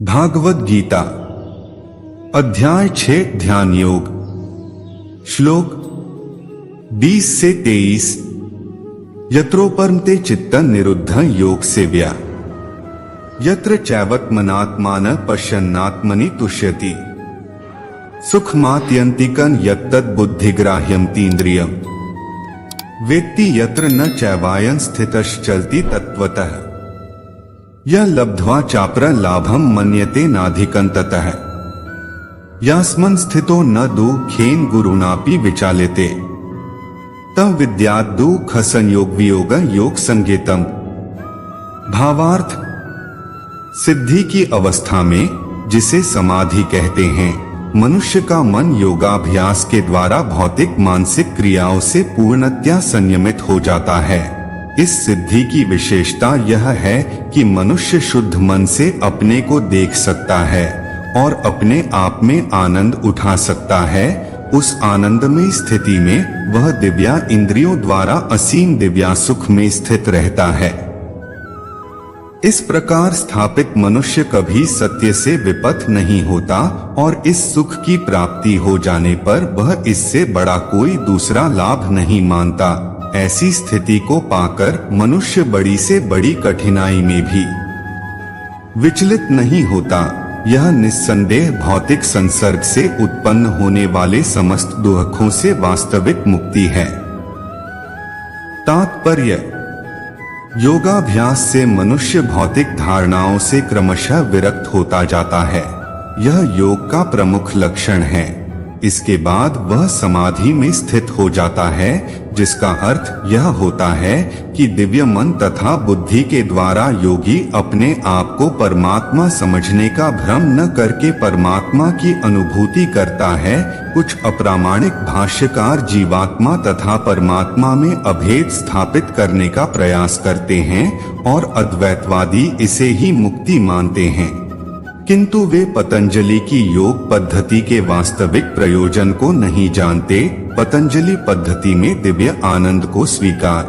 भागवत गीता अध्याय 6 ध्यान योग श्लोक 20 से 23। यत्रोपरमते चित्त निरुद्ध योग सेव्या यत्र चैवत्मनात्मान पश्यन्नात्मनि तुष्यति सुखमात्यन्तिकं यत्तद् बुद्धिग्राह्यं तीन्द्रियम् वेत्ति यत्र न चैवायं स्थितश्चलति तत्त्वतः यह लब्ध्वा चाप्र लाभम मन्यते नाधिकं ततः यास्मन् स्थितो न दुःखेन गुरुणापि विचाल्यते तं विद्यात् दुःख संयोग वियोग योग संगीतम। भावार्थ, सिद्धि की अवस्था में जिसे समाधि कहते हैं, मनुष्य का मन योगाभ्यास के द्वारा भौतिक मानसिक क्रियाओं से पूर्णतया संयमित हो जाता है। इस सिद्धि की विशेषता यह है कि मनुष्य शुद्ध मन से अपने को देख सकता है और अपने आप में आनंद उठा सकता है। उस आनंदमय स्थिति में वह दिव्या इंद्रियों द्वारा असीम दिव्या सुख में स्थित रहता है। इस प्रकार स्थापित मनुष्य कभी सत्य से विपथ नहीं होता और इस सुख की प्राप्ति हो जाने पर वह इससे बड़ा कोई दूसरा लाभ नहीं मानता। ऐसी स्थिति को पाकर मनुष्य बड़ी से बड़ी कठिनाई में भी विचलित नहीं होता। यह निस्संदेह भौतिक संसर्ग से उत्पन्न होने वाले समस्त दुखों से वास्तविक मुक्ति है। तात्पर्य, योगाभ्यास से मनुष्य भौतिक धारणाओं से क्रमशः विरक्त होता जाता है। यह योग का प्रमुख लक्षण है। इसके बाद वह समाधि में स्थित हो जाता है, जिसका अर्थ यह होता है कि दिव्य मन तथा बुद्धि के द्वारा योगी अपने आप को परमात्मा समझने का भ्रम न करके परमात्मा की अनुभूति करता है। कुछ अप्रामाणिक भाष्यकार जीवात्मा तथा परमात्मा में अभेद स्थापित करने का प्रयास करते हैं और अद्वैतवादी इसे ही मुक्ति मानते हैं, किंतु वे पतंजलि की योग पद्धति के वास्तविक प्रयोजन को नहीं जानते। पतंजलि पद्धति में दिव्य आनंद को स्वीकार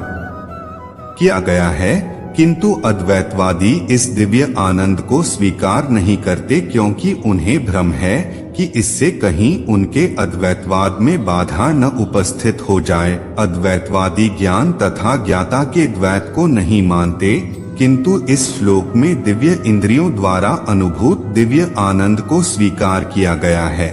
किया गया है, किंतु अद्वैतवादी इस दिव्य आनंद को स्वीकार नहीं करते, क्योंकि उन्हें भ्रम है कि इससे कहीं उनके अद्वैतवाद में बाधा न उपस्थित हो जाए। अद्वैतवादी ज्ञान तथा ज्ञाता के द्वैत को नहीं मानते, किंतु इस श्लोक में दिव्य इंद्रियों द्वारा अनुभूत दिव्य आनंद को स्वीकार किया गया है।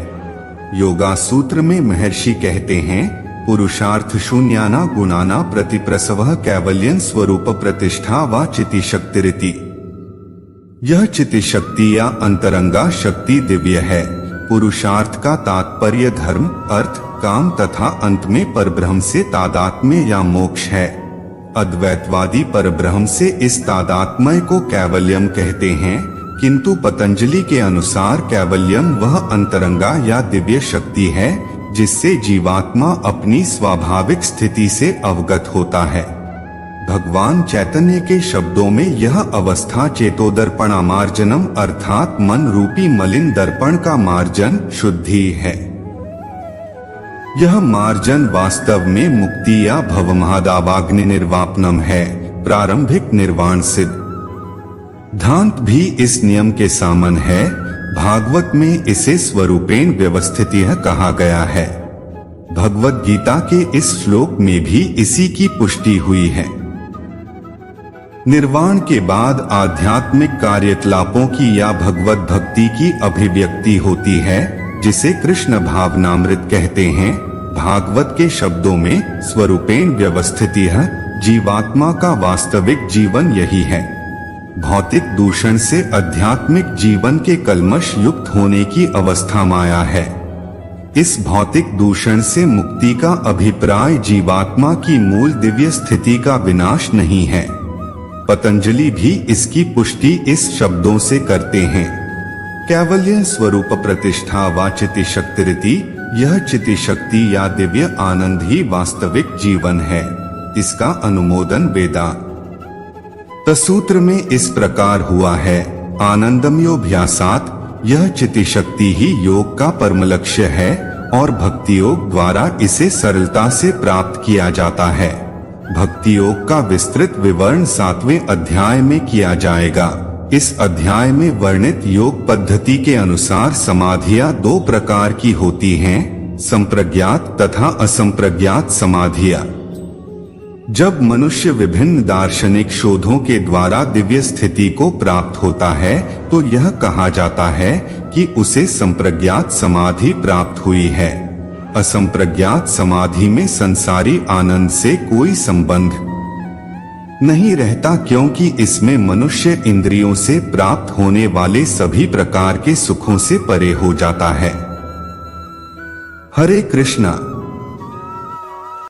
योगा सूत्र में महर्षि कहते हैं, पुरुषार्थ शून्याना गुणाना प्रतिप्रसवः कैवल्यं स्वरूप प्रतिष्ठा व चितिशक्तिरिति। यह चितिशक्ति या अंतरंगा शक्ति दिव्य है। पुरुषार्थ का तात्पर्य धर्म, अर्थ, काम तथा अंत में परब्रह्म से तादात्म्य या मोक्ष है। अद्वैतवादी परब्रह्म से इस तादात्म्य को कैवल्यम कहते हैं, किंतु पतंजलि के अनुसार कैवल्यम वह अंतरंगा या दिव्य शक्ति है जिससे जीवात्मा अपनी स्वाभाविक स्थिति से अवगत होता है। भगवान चैतन्य के शब्दों में यह अवस्था चेतोदर्पणामार्जनम अर्थात मन रूपी मलिन दर्पण का मार्जन, शुद्धि है। यह मार्जन वास्तव में मुक्ति या भवमहादावाग्नि निर्वापनम है, प्रारंभिक निर्वाण सिद्ध। धांत भी इस नियम के सामन है। भागवत में इसे स्वरूपेण व्यवस्थितः कहा गया है। भगवत गीता के इस श्लोक में भी इसी की पुष्टि हुई है। निर्वाण के बाद आध्यात्मिक कार्यकलापों की या भगवत भक्ति की अभिव्यक्ति होती है, जिसे कृष्ण भावनामृत कहते हैं। भागवत के शब्दों में स्वरूपेण व्यवस्थितः जीवात्मा का वास्तविक जीवन यही है। भौतिक दूषण से आध्यात्मिक जीवन के कल्मश युक्त होने की अवस्था माया है। इस भौतिक दूषण से मुक्ति का अभिप्राय जीवात्मा की मूल दिव्य स्थिति का विनाश नहीं है। पतंजलि भी इसकी पुष्टि इस शब्दों से करते हैं, कैवल्य स्वरूप प्रतिष्ठा व चितिशक्तिरिति। यह चितिशक्ति या दिव्य आनंद ही वास्तविक जीवन है। इसका अनुमोदन वेदांत सूत्र में इस प्रकार हुआ है, आनंदमयोभ्यासात्। यह चितिशक्ति ही योग का परम लक्ष्य है और भक्ति योग द्वारा इसे सरलता से प्राप्त किया जाता है। भक्ति योग का विस्तृत विवरण 7वें अध्याय में किया जाएगा। इस अध्याय में वर्णित योग पद्धति के अनुसार समाधियां दो प्रकार की होती हैं, संप्रज्ञात तथा असंप्रज्ञात समाधियां। जब मनुष्य विभिन्न दार्शनिक शोधों के द्वारा दिव्य स्थिति को प्राप्त होता है तो यह कहा जाता है कि उसे संप्रज्ञात समाधि प्राप्त हुई है। असंप्रज्ञात समाधि में संसारी आनंद से कोई संबंध नहीं रहता, क्योंकि इसमें मनुष्य इंद्रियों से प्राप्त होने वाले सभी प्रकार के सुखों से परे हो जाता है। हरे कृष्णा।